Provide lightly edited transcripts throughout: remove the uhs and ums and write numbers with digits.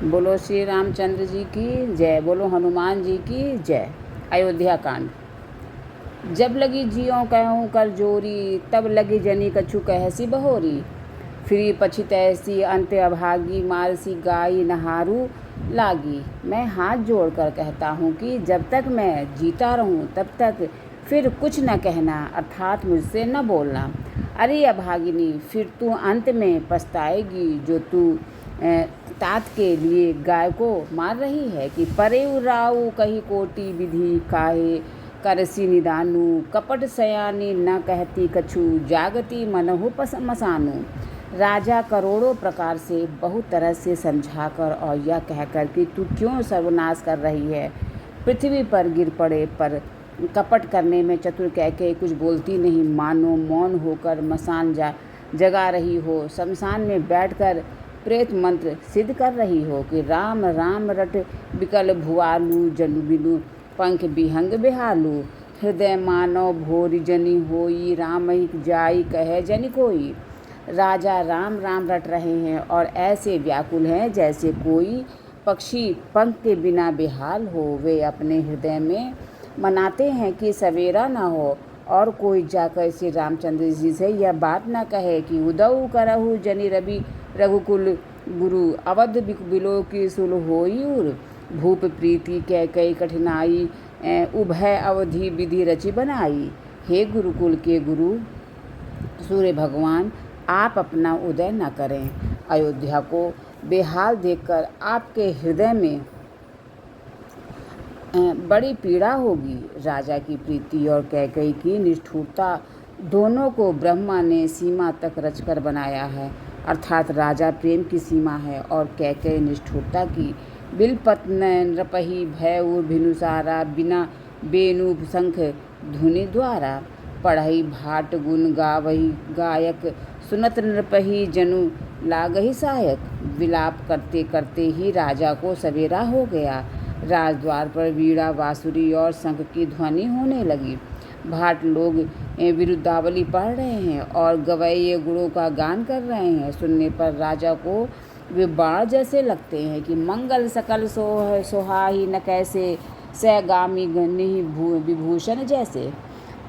बोलो श्री रामचंद्र जी की जय, बोलो हनुमान जी की जय। अयोध्या कांड। जब लगी जियों कहूँ कर जोरी, तब लगी जनी कछु कहसी बहोरी। फिरी पछित ऐसी अंत अभागी, मारसी गाई नहारू लागी। मैं हाथ जोड़कर कहता हूँ कि जब तक मैं जीता रहूँ तब तक फिर कुछ न कहना, अर्थात मुझसे न बोलना। अरे अभागिनी, फिर तू अंत में पछताएगी जो तू तात के लिए गाय को मार रही है। कि परे उराऊ कही कोटि विधि, काहे करसी निदानू। कपट सयानी न कहती कछु, जागती मनहु मसानू। राजा करोड़ों प्रकार से बहुत तरह से समझाकर और यह कहकर कि तू क्यों सर्वनाश कर रही है, पृथ्वी पर गिर पड़े, पर कपट करने में चतुर कहके कुछ बोलती नहीं, मानो मौन होकर मसान जगा रही हो, शमशान में बैठकर प्रेत मंत्र सिद्ध कर रही हो। कि राम राम रट बिकल भुआलू, जनु बिनु पंख बिहंग बिहालू। हृदय मानव भोरी जनी होई, राम ही जाई कहे जनि कोई। राजा राम राम रट रहे हैं और ऐसे व्याकुल हैं जैसे कोई पक्षी पंख के बिना बेहाल हो। वे अपने हृदय में मनाते हैं कि सवेरा न हो और कोई जाकर श्री रामचंद्र जी से यह बात न कहे कि उदऊ करहु जनि रवि रघुकुल गुरु, अवध बिलो की सुल होई उर। भूप प्रीति कह कई कठिनाई, उभय अवधि विधि रचि बनाई। हे गुरुकुल के गुरु सूर्य भगवान, आप अपना उदय न करें। अयोध्या को बेहाल देखकर आपके हृदय में बड़ी पीड़ा होगी। राजा की प्रीति और कैकेयी की निष्ठुरता दोनों को ब्रह्मा ने सीमा तक रचकर बनाया है, अर्थात राजा प्रेम की सीमा है और कैकेयी निष्ठुरता की। बिलपत नृपहि भय भिनुसारा, बिना बेनु शंख धुनि द्वारा। पढ़ई भाट गुण गावही गायक, सुनत नृपहि जनु लागहि सहायक। विलाप करते करते ही राजा को सवेरा हो गया। राजद्वार पर वीणा बांसुरी और शंख की ध्वनि होने लगी। भाट लोग विरुद्धावली पढ़ रहे हैं और गवैये गुणों का गान कर रहे हैं। सुनने पर राजा को वे बाण जैसे लगते हैं कि मंगल सकल सोहाही न कैसे, सैगामी गनि विभूषण जैसे।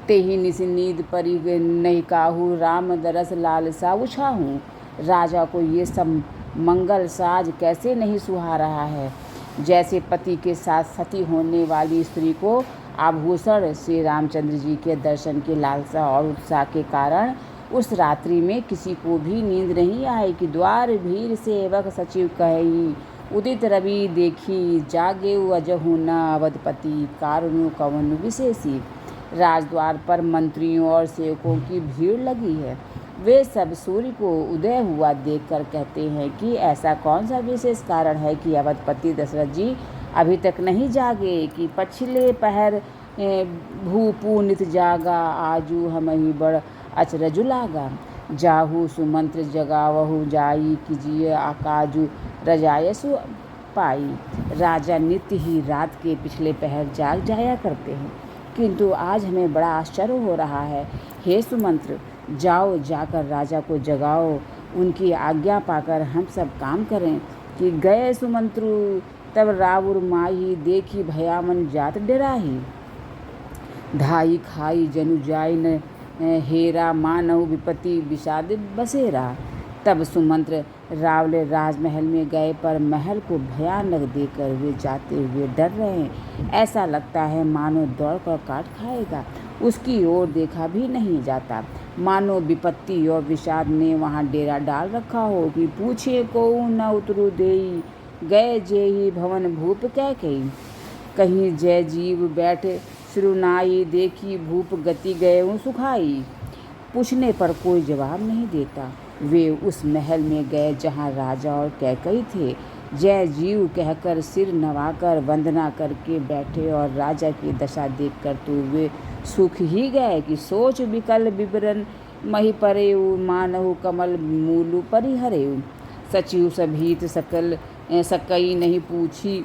तेहि निस नींद परि नहीं काहू, राम दरस लालसा उछाहूँ। राजा को ये सब मंगल साज कैसे नहीं सुहा रहा है, जैसे पति के साथ सती होने वाली स्त्री को आभूषण। श्री रामचंद्र जी के दर्शन की लालसा और उत्साह के कारण उस रात्रि में किसी को भी नींद नहीं आई। कि द्वार भीर सेवक सचिव कही, उदित रवि देखी, जागे अजहु न अवधपति, कारुण्य कवन विशेषी। राजद्वार पर मंत्रियों और सेवकों की भीड़ लगी है। वे सब सूर्य को उदय हुआ देखकर कहते हैं कि ऐसा कौन सा विशेष कारण है कि अवधपति दशरथ जी अभी तक नहीं जागे। कि पछिले पहर भूपू नित जागा, आजू हम ही बड़ अचरजु लागा। जाहू सुमंत्र जगावहु जाई, कीजिए आकाजु रजायसु पाई। राजा नित्य ही रात के पिछले पहर जाग जाया करते हैं, किंतु आज हमें बड़ा आश्चर्य हो रहा है। हे सुमंत्र, जाओ जाकर राजा को जगाओ, उनकी आज्ञा पाकर हम सब काम करें। कि गए सुमंत्रु तब रावुर माही, देखी भयामन जात डराही। धाई खाई जनु जाय न हेरा, मानव विपत्ति विषाद बसेरा। तब सुमंत्र रावले राजमहल में गए, पर महल को भयानक देखकर वे जाते हुए डर रहे हैं। ऐसा लगता है मानो दौड़कर काट खाएगा, उसकी ओर देखा भी नहीं जाता। मानो विपत्ति और विषाद ने वहाँ डेरा डाल रखा हो। कि पूछे को न उतरु देई, गए जेहि भवन भूप कैकेयी। कहीं जय जीव बैठ श्रुनाई, देखी भूप गति गए सुखाई। पूछने पर कोई जवाब नहीं देता। वे उस महल में गए जहाँ राजा और कैकेयी थे। जय जीव कहकर सिर नवाकर वंदना करके बैठे और राजा की दशा देखकर तो वे सूख ही गए। कि सोच विकल विवरण मही परेऊ, मानहु कमल मूलु परिहरेऊ। सचिव सभीत सकल सकई नहीं पूछी,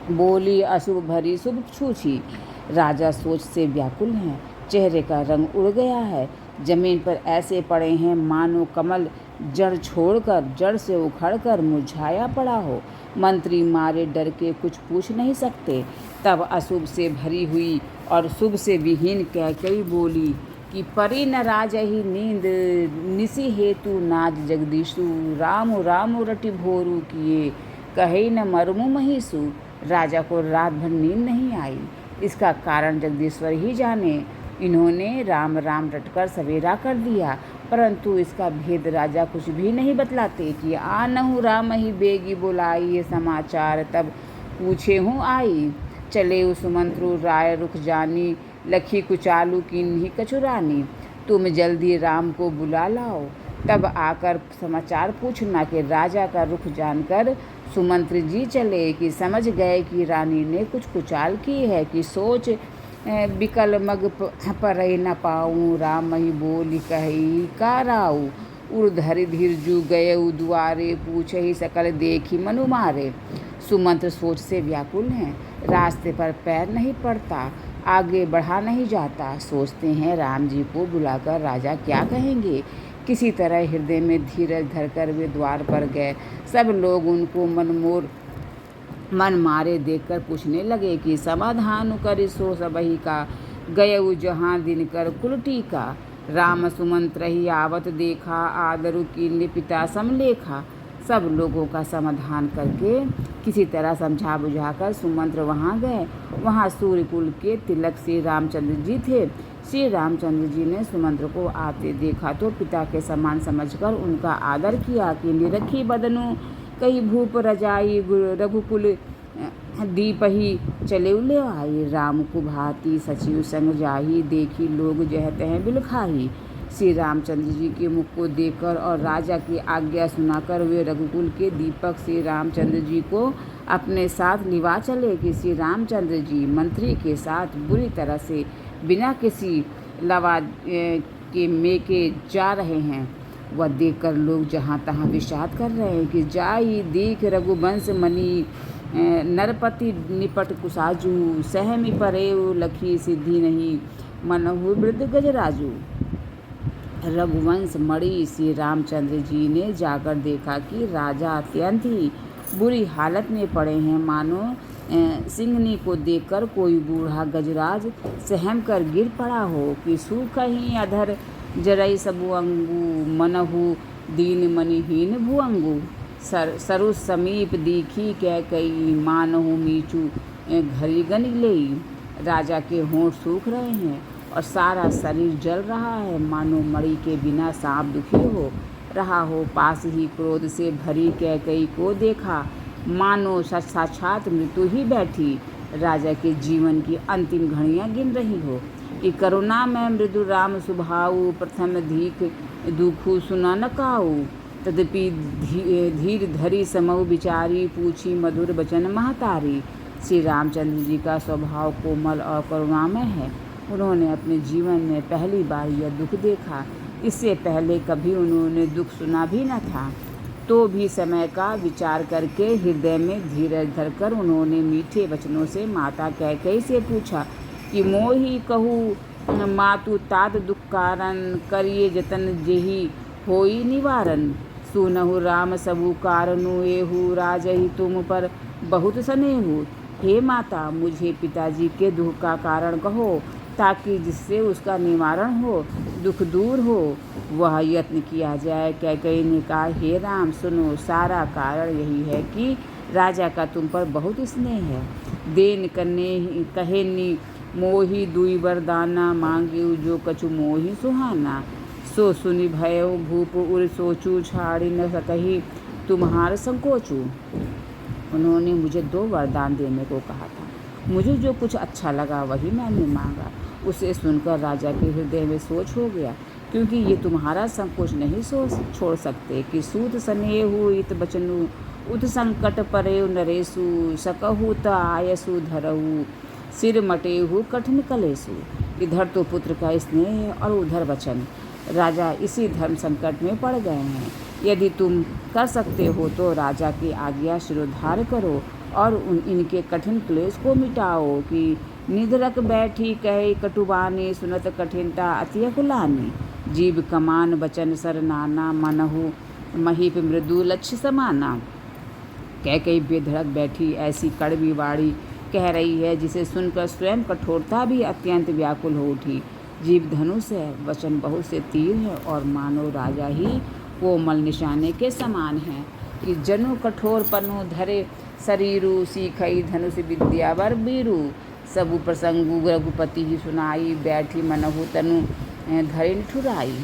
बोली अशुभ भरी शुभ छूछी। राजा सोच से व्याकुल हैं, चेहरे का रंग उड़ गया है, जमीन पर ऐसे पड़े हैं मानो कमल जड़ छोड़कर, जड़ से उखड़कर मुरझाया पड़ा हो। मंत्री मारे डर के कुछ पूछ नहीं सकते। तब अशुभ से भरी हुई और शुभ से विहीन कैकई बोली कि परी न राजहि नींद निशि हेतु नाज जगदीशु, राम राम रटि भोरू किए कहे न मरमु महिषु। राजा को रात भर नींद नहीं आई। इसका कारण जगदीश्वर ही जाने। इन्होंने राम राम रटकर सवेरा कर दिया, परंतु इसका भेद राजा कुछ भी नहीं बतलाते कि आनहु राम ही बेगी बोलाई ये समाचार, तब पूछे हूँ आई। चले सुमंत्रु राय रुख जानी, लखी कुचालू किन्हीं कचुरानी। तुम जल्दी राम को बुला लाओ, तब आकर समाचार पूछना कि राजा का रुख जानकर सुमंत्र जी चले कि समझ गए कि रानी ने कुछ कुचाल की है, कि सोच बिकल मग पर न पाऊँ, राम ही बोली कही का राऊ। उर्धरि धीरजू गए द्वारे, पूछे ही सकल देखी मनु मारे। सुमंत्र सोच से व्याकुल हैं, रास्ते पर पैर नहीं पड़ता, आगे बढ़ा नहीं जाता। सोचते हैं राम जी को बुलाकर राजा क्या कहेंगे। किसी तरह हृदय में धीरज धरकर वे द्वार पर गए। सब लोग उनको मन मारे देखकर पूछने लगे कि समाधान कर सो सबही का, गयउ जहाँ दिनकर कुलटी का। राम सुमंत्र ही आवत देखा, आदरु कीन्य पिता समलेखा। सब लोगों का समाधान करके किसी तरह समझा बुझाकर सुमंत्र वहाँ गए। वहाँ सूर्यकुल के तिलक श्री रामचंद्र जी थे। श्री रामचंद्र जी ने सुमंत्र को आते देखा तो पिता के समान समझकर उनका आदर किया कि निरखी बदनु कही भूप रजाई, रघुकुल दीप ही चले उले आई। राम को भांति सचिव संग जाही, देखी लोग जहते हैं बिलखाही। श्री रामचंद्र जी के मुख को देखकर और राजा की आज्ञा सुनाकर वे रघुकुल के दीपक श्री रामचंद्र जी को अपने साथ लिवा चले कि श्री रामचंद्र जी मंत्री के साथ बुरी तरह से बिना किसी लवा के मेके जा रहे हैं। वह देखकर लोग जहाँ तहाँ विषाद कर रहे हैं कि जाई देख रघुवंश मणि, नरपति निपट कुसाजू, सहमी परे लखी सिद्धि नहीं, मनहु वृद्ध गजराजू। रघुवंश मणि श्री रामचंद्र जी ने जाकर देखा कि राजा अत्यंत ही बुरी हालत में पड़े हैं, मानो सिंहनी को देखकर कोई बूढ़ा गजराज सहम कर गिर पड़ा हो। कि सूख ही अधर जरई सबु अंगू, मनहु दीन मनिहीन भुअंगू। सरु समीप दीखी कैकई, मानहु मीचू घरी गन लेई। राजा के होंठ सूख रहे हैं और सारा शरीर जल रहा है, मानो मणि के बिना सांप दुखी हो रहा हो। पास ही क्रोध से भरी कैकई को देखा, मानो साक्षात मृत्यु ही बैठी राजा के जीवन की अंतिम घड़ियां गिन रही हो। कि करुणा में मृदु राम सुभाऊ, प्रथम धीक दुखु सुना न काऊ। तदपि धीर धरी समऊ बिचारी, पूछी मधुर वचन महतारी। श्री रामचंद्र जी का स्वभाव कोमल और करुणामय है। उन्होंने अपने जीवन में पहली बार यह दुख देखा। इससे पहले कभी उन्होंने दुख सुना भी न था। तो भी समय का विचार करके हृदय में धीरज धरकर उन्होंने मीठे वचनों से माता कैकेयी से पूछा कि मोहि कहू मातु तात दुख कारण, करिए जतन जेहि होई निवारण। सुनहु राम सबु कारनु, एहु राजहि तुम पर बहुत स्नेहु। हे माता, मुझे पिताजी के दुख का कारण कहो, ताकि जिससे उसका निवारण हो, दुख दूर हो, वह यत्न किया जाए। कैकेयी ने कहा, हे राम सुनो, सारा कारण यही है कि राजा का तुम पर बहुत स्नेह है। देन कन्ने कहे नि मोहि दुई वरदाना, मांगे जो कछु मोहि सुहाना। सो सुनि भयउ भूप उर सोचू, छाड़ी न सकही तुम्हार संकोचू। उन्होंने मुझे 2 वरदान देने को कहा था। मुझे जो कुछ अच्छा लगा वही मैंने मांगा। उसे सुनकर राजा के हृदय में सोच हो गया, क्योंकि ये तुम्हारा संकोच नहीं छोड़ सकते कि सूत स्नेहु इत बचनु, उत संकट परे नरेशु, सकहु त आयसु धरहु, सिर मटेहु कठिन कलेसु। इधर तो पुत्र का स्नेह और उधर वचन। राजा इसी धर्म संकट में पड़ गए हैं। यदि तुम कर सकते हो तो राजा की आज्ञा शिरोधार्य करो और इनके कठिन क्लेश को मिटाओ। कि निधरक बैठी कहे कटुबानी, सुनत कठिनता अति कुलानी। जीव कमान बचन सर नाना, मनहु महीप मृदु लक्ष्य समाना। कैकई बेधड़क बैठी ऐसी कड़वी वाणी कह रही है जिसे सुनकर स्वयं कठोरता भी अत्यंत व्याकुल हो उठी। जीभ धनुष है, वचन बहुत से तीर है और मानो राजा ही कोमल निशाने के समान है कि जनु कठोर पनु धरे शरीरु सीखई धनुष विद्या वर बीरू। सबु प्रसंगु रघुपति ही सुनाई बैठी मनहु तनु धरे निठुराई।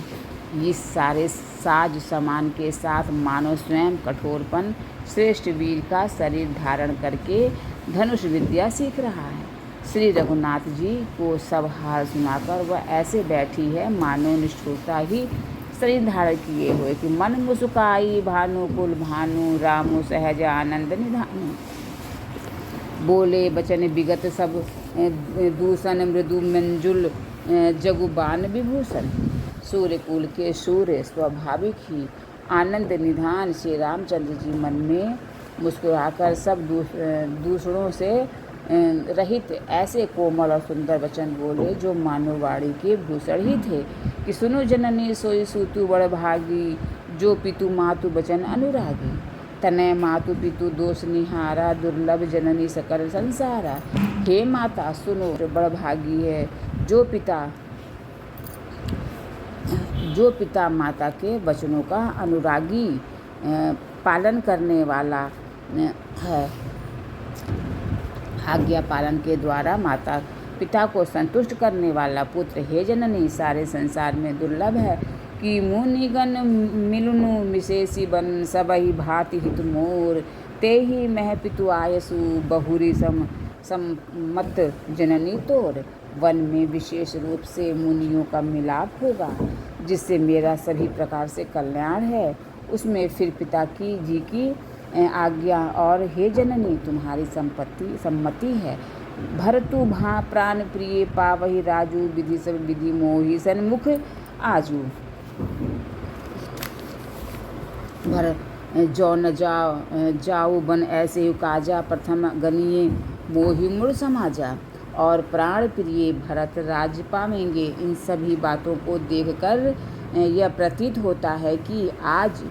इस सारे साज समान के साथ मानो स्वयं कठोरपन श्रेष्ठ वीर का शरीर धारण करके धनुष विद्या सीख रहा है। श्री रघुनाथ जी को सब हाल सुनाकर वह ऐसे बैठी है मानो निष्ठुरता ही शरीर धारण किए हुए कि मन मुस्काई भानु कुल भानु रामु सहज आनंद निधानु। बोले बचन विगत सब दूषण मृदु मंजुल जगुबान विभूषण। सूर्यकुल के सूर्य स्वाभाविक ही आनंद निधान श्री रामचंद्र जी मन में मुस्कुराकर सब दूसरों से रहित ऐसे कोमल और सुंदर वचन बोले जो मानव वाणी के भूषण ही थे कि सुनो जननी सोई सूतु बड़ भागी जो पितु मातु बचन अनुरागी। तनय मातु पितु दोष निहारा दुर्लभ जननी सकल संसारा। हे माता सुनो बड़ भागी है जो पिता माता के वचनों का अनुरागी पालन करने वाला है। आज्ञा पालन के द्वारा माता पिता को संतुष्ट करने वाला पुत्र हे जननी सारे संसार में दुर्लभ है कि मुनिगण मिलनु विशेषी बन सबहि भांति हित मोर। ते ही मह पितु आयसु बहुरी सम्मत जननी तोर। वन में विशेष रूप से मुनियों का मिलाप होगा जिससे मेरा सभी प्रकार से कल्याण है। उसमें फिर पिता की जी की आज्ञा और हे जननी तुम्हारी सम्मति है। भरतु भा प्राण प्रिय पावहि राजू विधि सब विधि मोहि सन्मुख आजू। भर जो न जाऊ बन ऐसे यु काजा प्रथम गनिये मोहि मुड़ समाजा। और प्राण प्रिय भरत राज्य पावेंगे। इन सभी बातों को देखकर यह प्रतीत होता है कि आज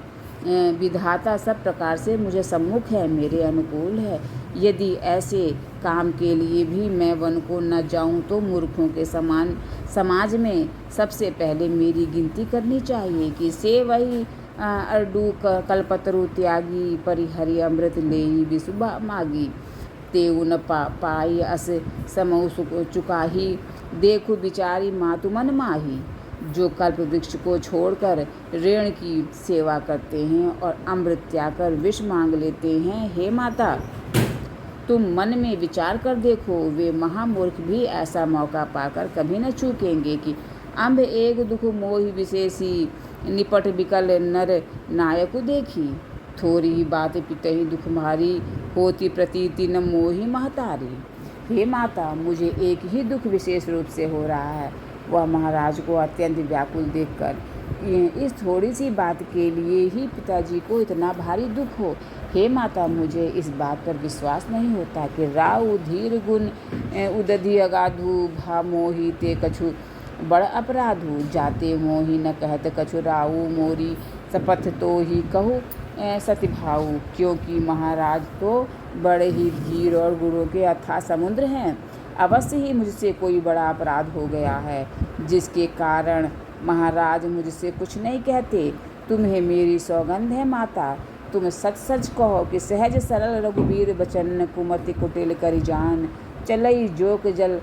विधाता सब प्रकार से मुझे सम्मुख है, मेरे अनुकूल है। यदि ऐसे काम के लिए भी मैं वन को न जाऊं तो मूर्खों के समान समाज में सबसे पहले मेरी गिनती करनी चाहिए कि से वही अर्डू कल्पतरु त्यागी परिहरि अमृत लेई विसुबा मागी। तेउ न पाई अस समऊ चुकाही देखो बिचारी मातु मन माही। जो कल्प वृक्ष को छोड़कर ऋण की सेवा करते हैं और अमृत त्याग कर विष मांग लेते हैं, हे माता तुम मन में विचार कर देखो वे महामूर्ख भी ऐसा मौका पाकर कभी न चूकेंगे कि अम्ब एक दुख मोहि विशेषी निपट विकल नर नायक देखी। थोड़ी बात पितहि दुख भारी होती प्रतीति न मोहि महतारी। हे माता मुझे एक ही दुख विशेष रूप से हो रहा है, वह महाराज को अत्यंत व्याकुल देखकर। इस थोड़ी सी बात के लिए ही पिताजी को इतना भारी दुख हो। हे माता मुझे इस बात पर विश्वास नहीं होता कि राउ धीर गुण उदधि अगाधु भा मोहि ते कछु बड़ अपराधु। जाते मोहि न कहत कछु राउ मोरी शपथ तो ही कहूँ सतिभाऊ। क्योंकि महाराज तो बड़े ही धीर और गुणों के अथाह समुद्र हैं। अवश्य ही मुझसे कोई बड़ा अपराध हो गया है जिसके कारण महाराज मुझसे कुछ नहीं कहते। तुम्हें मेरी सौगंध है माता, तुम सच सच कहो कि सहज सरल रघुवीर बचन कुमति कुटिल करि जान। चलई जोक जल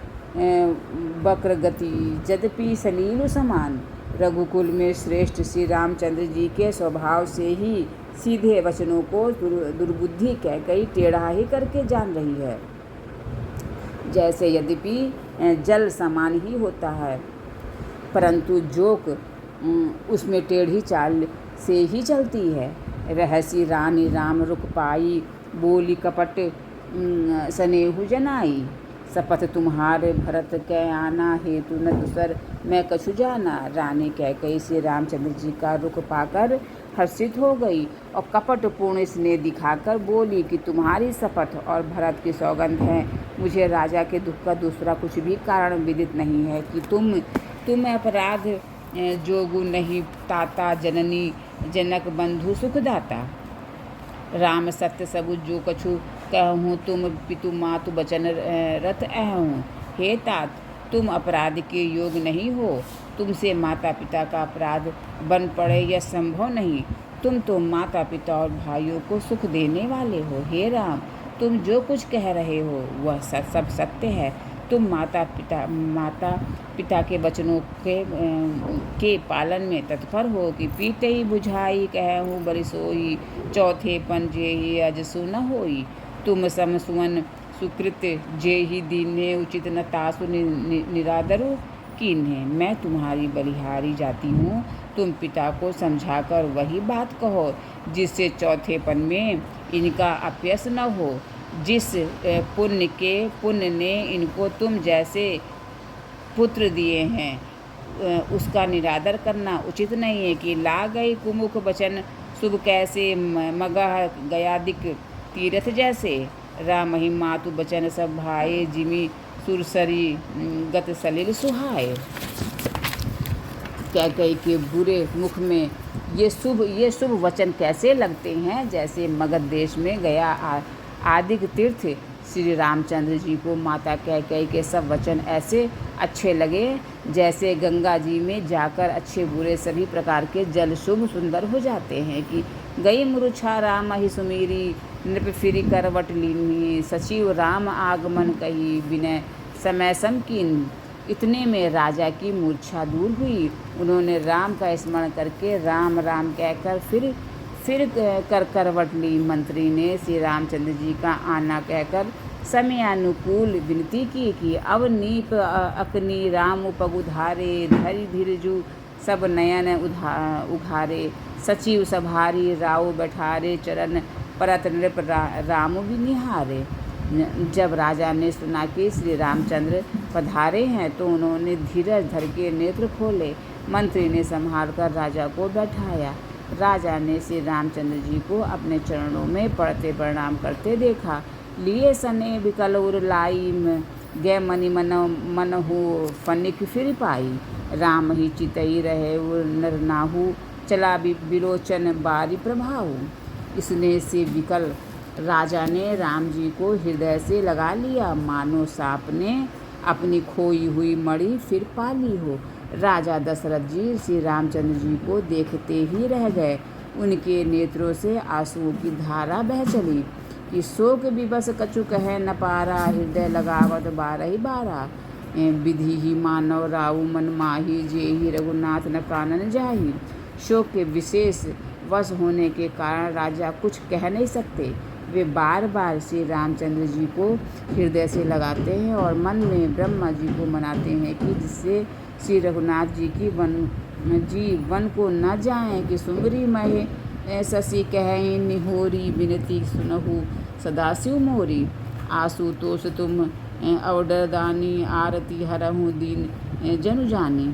बक्र गति यद्यपि सलील समान। रघुकुल में श्रेष्ठ श्री रामचंद्र जी के स्वभाव से ही सीधे वचनों को दुर्बुद्धि कहकर टेढ़ा ही करके जान रही है। जैसे यद्यपि जल समान ही होता है परंतु जोक उसमें टेढ़ी चाल से ही चलती है। रहसी रानी राम रुक पाई बोली कपट स्नेहु जनाई। शपथ तुम्हारे भरत कै आना हेतु न दूसर मैं कछु जाना। रानी कैकई से रामचंद्र जी का रुख पाकर हर्षित हो गई और कपट पूर्ण स्नेह दिखाकर बोली कि तुम्हारी शपथ और भरत की सौगंध है, मुझे राजा के दुख का दूसरा कुछ भी कारण विदित नहीं है कि तुम अपराध जोगु नहीं ताता जननी जनक बंधु सुखदाता। राम सत्य सबु जो कछु कहूँ, तुम पितु मातु बचन रत अहूँ। हे तात, तुम अपराध के योग नहीं हो, तुमसे माता पिता का अपराध बन पड़े यह संभव नहीं। तुम तो माता पिता और भाइयों को सुख देने वाले हो। हे राम, तुम जो कुछ कह रहे हो वह सब सत्य है। तुम माता पिता के वचनों के पालन में तत्पर हो कि पीते ही बुझाई कहूँ बरिसोई, चौथे पन जे ही अज सुन होई। तुम सम सुवन सुकृत जे ही दीने, उचित न तासु निरादरो कीन्हे। मैं तुम्हारी बलिहारी जाती हूँ, तुम पिता को समझाकर वही बात कहो जिससे चौथेपन में इनका अपयश न हो। जिस पुण्य ने इनको तुम जैसे पुत्र दिए हैं उसका निरादर करना उचित नहीं है कि ला गई कुमुख बचन शुभ कैसे, मगह गयादिक तीर्थ जैसे। राम ही मातु बचन सब भाए, जिमी सुरसरी गत सलिल सुहाए। कैकेयी के बुरे मुख में ये शुभ वचन कैसे लगते हैं, जैसे मगध देश में गया आदिक तीर्थ श्री रामचंद्र जी को माता कैकेयी के सब वचन ऐसे अच्छे लगे जैसे गंगा जी में जाकर अच्छे बुरे सभी प्रकार के जल शुभ सुंदर हो जाते हैं। कि गई मूर्छा राम ही सुमीरी, नृप फिरी करवट लीनी, सचिव राम आगमन कही, विनय समय समकीन। इतने में राजा की मूर्छा दूर हुई। उन्होंने राम का स्मरण करके राम राम कहकर फिर करवट ली। मंत्री ने श्री रामचंद्र जी का आना कहकर समय अनुकूल विनती की कि अब नीप अकनी राम पगुधारे, धरि धीरजु सब नयन उघारे, सचिव सभारी राव बैठारे, चरण परत नृप राम भी निहारे। जब राजा ने सुना कि श्री रामचंद्र पधारे हैं तो उन्होंने धीरज धर के नेत्र खोले। मंत्री ने संभाल कर राजा को बैठाया। राजा ने श्री रामचंद्र जी को अपने चरणों में पड़ते प्रणाम करते देखा। लिए सने विकल उर लाई, गै मनि मनहु फनिक फिर पाई। राम ही चितई रहे उर नर नाहु, चला बिलोचन बारी प्रभाऊ। इसने से विकल राजा ने राम जी को हृदय से लगा लिया, मानो सांप ने अपनी खोई हुई मणि फिर पा ली हो। राजा दशरथ जी श्री रामचंद्र जी को देखते ही रह गए। उनके नेत्रों से आंसुओं की धारा बह चली कि शोक विवश कछु कह न पारा, हृदय लगावत बारही बारा। विधि ही मानव राउ मन माही, जे ही रघुनाथ न कानन जाही। शोक के विशेष वश होने के कारण राजा कुछ कह नहीं सकते। वे बार बार श्री रामचंद्र जी को हृदय से लगाते हैं और मन में ब्रह्मा जी को मनाते हैं कि जिससे श्री रघुनाथ जी की वन को न जाएं। कि सुमरी महे शशि कहें निहोरी, विनती सुनहु सदाशिव मोरी। आशुतोष तुम अवडरदानी, आरती हरहु दीन जनु जानी।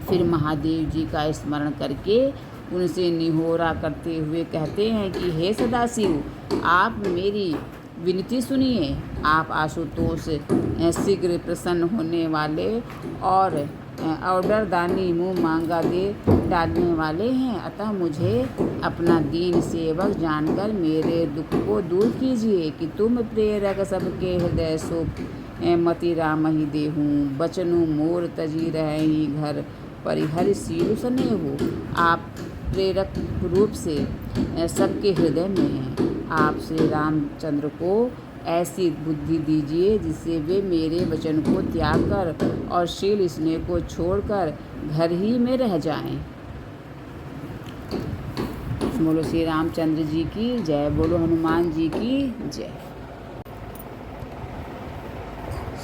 फिर महादेव जी का स्मरण करके उनसे निहोरा करते हुए कहते हैं कि हे सदाशिव, आप मेरी विनती सुनिए। आप आशुतोष शीघ्र प्रसन्न होने वाले और ऑर्डरदानी मुँह मांगा दे डालने वाले हैं। अतः मुझे अपना दीन सेवक जानकर मेरे दुख को दूर कीजिए। कि तुम प्रेरक सबके हृदय सो मति राम ही देहूँ, बचनु मोर तजी रही घर परिहर सीलु स्नेहु। आप प्रेरक रूप से सबके हृदय में हैं। आप श्री रामचंद्र को ऐसी बुद्धि दीजिए जिससे वे मेरे वचन को त्याग कर और शील स्नेह को छोड़कर घर ही में रह जाएं। बोलो श्री रामचंद्र जी की जय, बोलो हनुमान जी की जय।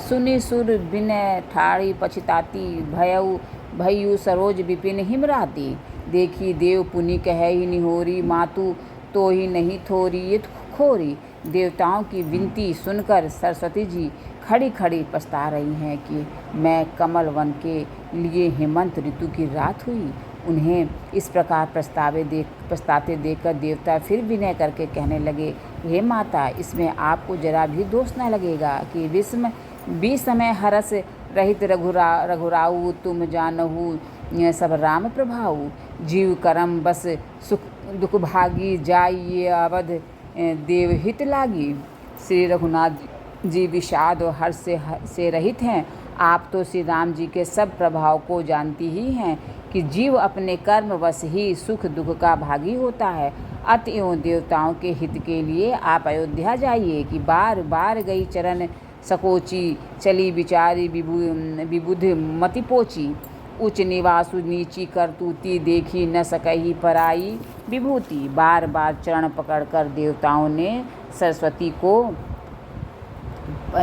सुनि सुर बिनय ठाड़ी पछताती, भयउ सरोज विपिन हिमराती। देखी देव पुनि कहे निहोरी, मातु तो ही नहीं थोरी ये खोरी। देवताओं की विनती सुनकर सरस्वती जी खड़ी खड़ी पछता रही हैं कि मैं कमल वन के लिए हेमंत ऋतु की रात हुई। उन्हें इस प्रकार पछताते देखकर देवता फिर विनय करके कहने लगे, हे माता, इसमें आपको जरा भी दोष न लगेगा कि विस्मय हरस रहित रघुराऊ तुम जानहु, सब राम प्रभाऊ। जीव करम बस सुख दुख भागी, जाइए अवध देवहित लागी। श्री रघुनाथ जी विषाद और हर्ष से रहित हैं। आप तो श्री राम जी के सब प्रभाव को जानती ही हैं कि जीव अपने कर्म वश ही सुख दुख का भागी होता है। अतएव देवताओं के हित के लिए आप अयोध्या जाइए कि बार बार गई चरण सकोची, चली बिचारी विबुध मति पोची। उच्च निवासु नीची करतूती, देखी न सकही पराई विभूति। बार बार चरण पकड़कर देवताओं ने सरस्वती को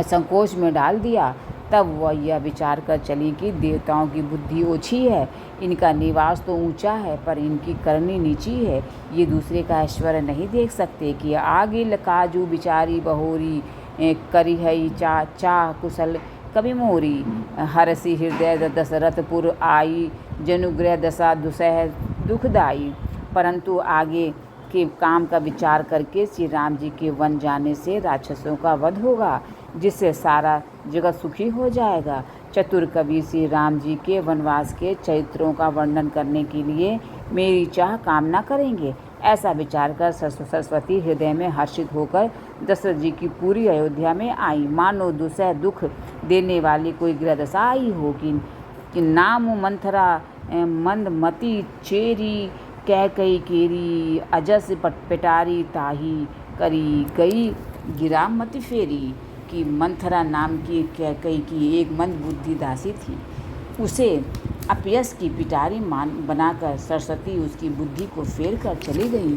संकोच में डाल दिया। तब वह यह विचार कर चली कि देवताओं की बुद्धि ओछी है, इनका निवास तो ऊंचा है पर इनकी करनी नीची है। ये दूसरे का ऐश्वर्य नहीं देख सकते कि आगिल काजू बिचारी बहोरी, करी है चा कुशल कवि मोरी। हरसी हृदय दशरथपुर आई, जनुग्रह दशा दुसह दुखदाई। परंतु आगे के काम का विचार करके श्री राम जी के वन जाने से राक्षसों का वध होगा, जिससे सारा जगत सुखी हो जाएगा। चतुर कवि श्री राम जी के वनवास के चरित्रों का वर्णन करने के लिए मेरी चाह कामना करेंगे। ऐसा विचार कर सरस्वती हृदय में हर्षित होकर दशरथ जी की पूरी अयोध्या में आई। मानो दुसह दुख देने वाली कोई ग्रहदशा आई हो कि नाम मंथरा मंदमती चेरी, कैकई केरी अजस पिटारी ताही, करी गई गिरा मति फेरी। कि मंथरा नाम की कैकई की एक मंदबुद्धि दासी थी, उसे अपयश की पिटारी बनाकर सरस्वती उसकी बुद्धि को फेर कर चली गई।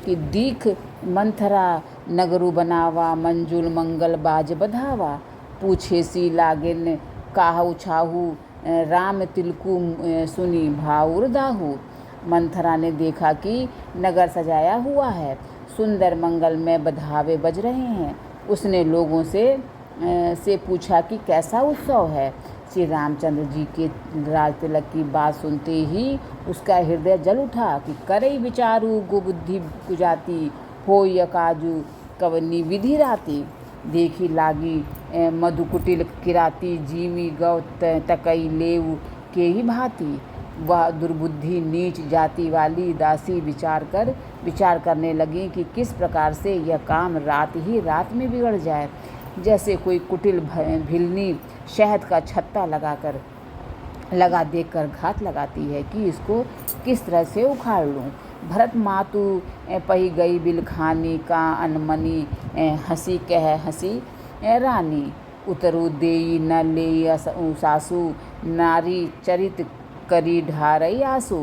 कि दीख मंथरा नगरु बनावा, मंजुल मंगल बाज बधावा। पूछे सी लागिन काहू छाहू, राम तिलकु सुनी भाउर दाहू। मंथरा ने देखा कि नगर सजाया हुआ है, सुंदर मंगल में बधावे बज रहे हैं। उसने लोगों से पूछा कि कैसा उत्सव है। श्री रामचंद्र जी के राज तिलक की बात सुनते ही उसका हृदय जल उठा कि करई विचारू गुबुद्धि कुजाती, हो य काजू कवनी विधि राती। देखी लागी मधुकुटिल किराती, जीवी गौ तकई लेव के ही भांति। वह दुर्बुद्धि नीच जाति वाली दासी विचार करने लगी कि किस प्रकार से यह काम रात ही रात में बिगड़ जाए। जैसे कोई कुटिल भिलनी शहद का छत्ता लगा देखकर घात लगाती है कि इसको किस तरह से उखाड़ लूं। भरत मातु पही गई बिलखानी, का अनमनी हंसी कह हंसी रानी। उतरु देई न ले सासू, नारी चरित करी ढारई आंसू।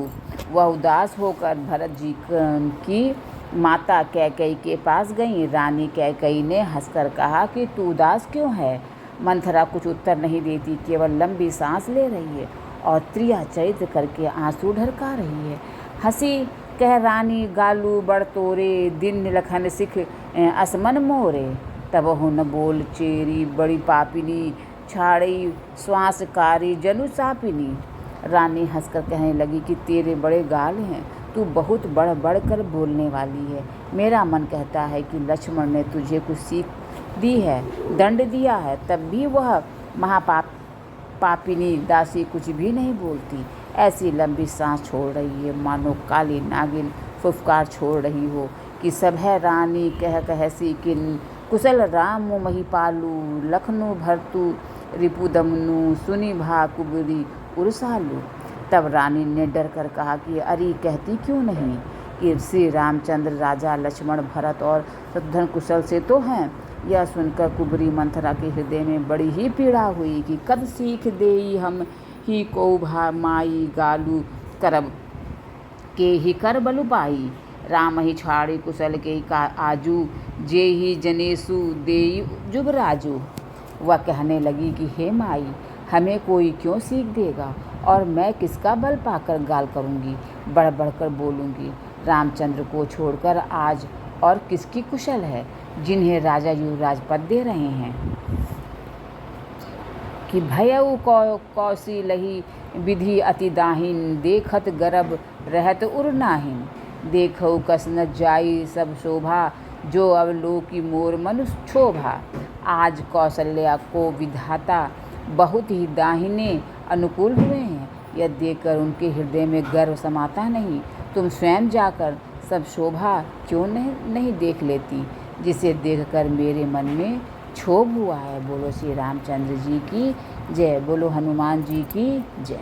वह उदास होकर भरत जी की माता कैकई के पास गई। रानी कैकई ने हंसकर कहा कि तू उदास क्यों है। मंथरा कुछ उत्तर नहीं देती, केवल लंबी सांस ले रही है और त्रिया चरित्र करके आंसू ढरका रही है। हंसी कह रानी गालू बड़ तोरे, दिन लखन सिख असमन मोरे। तब हुन बोल चेरी बड़ी पापिनी, छाड़ई श्वासकारी जनु सापिनी। रानी हंसकर कहने लगी कि तेरे बड़े गाल हैं, तू बहुत बढ़ कर बोलने वाली है। मेरा मन कहता है कि लक्ष्मण ने तुझे कुछ सीख दी है, दंड दिया है, तब भी वह पापिनी दासी कुछ भी नहीं बोलती। ऐसी लंबी सांस छोड़ रही है मानो काली नागिन फुफकार छोड़ रही हो कि सब है रानी कह सी किन, कुशल राम महिपालू, लखनऊ भरतु रिपुदमनु, सुनी भा कुबरी उर्सालू। तब रानी ने डर कर कहा कि अरे कहती क्यों नहीं कि श्री रामचंद्र राजा लक्ष्मण भरत और शत्रुघ्न कुशल से तो हैं। यह सुनकर कुबरी मंथरा के हृदय में बड़ी ही पीड़ा हुई कि कद सीख देई हम ही को भा माई, गालू करब के ही कर बलु पाई। राम ही छाड़ी कुशल के का आजू, जे ही जनेसु देई जुबराजू। वह कहने लगी कि हे माई, हमें कोई क्यों सीख देगा और मैं किसका बल पाकर गाल करूँगी, बढ़ कर बोलूँगी। रामचंद्र को छोड़कर आज और किसकी कुशल है जिन्हें राजा युवराज पद दे रहे हैं। कि भयउ कौशिलही विधि अति दाहिन, देखत गर्भ रहत उर नाहिन। देखऊ कस न जाई सब शोभा, जो अवलोकी मोर मनुष्य क्षोभा। आज कौशल्या को विधाता बहुत ही दाहिने अनुकूल हुए हैं। यह देखकर उनके हृदय में गर्व समाता नहीं? तुम स्वयं जाकर सब शोभा क्यों नहीं देख लेती, जिसे देखकर मेरे मन में क्षोभ हुआ है। बोलो श्री रामचंद्र जी की जय, बोलो हनुमान जी की जय।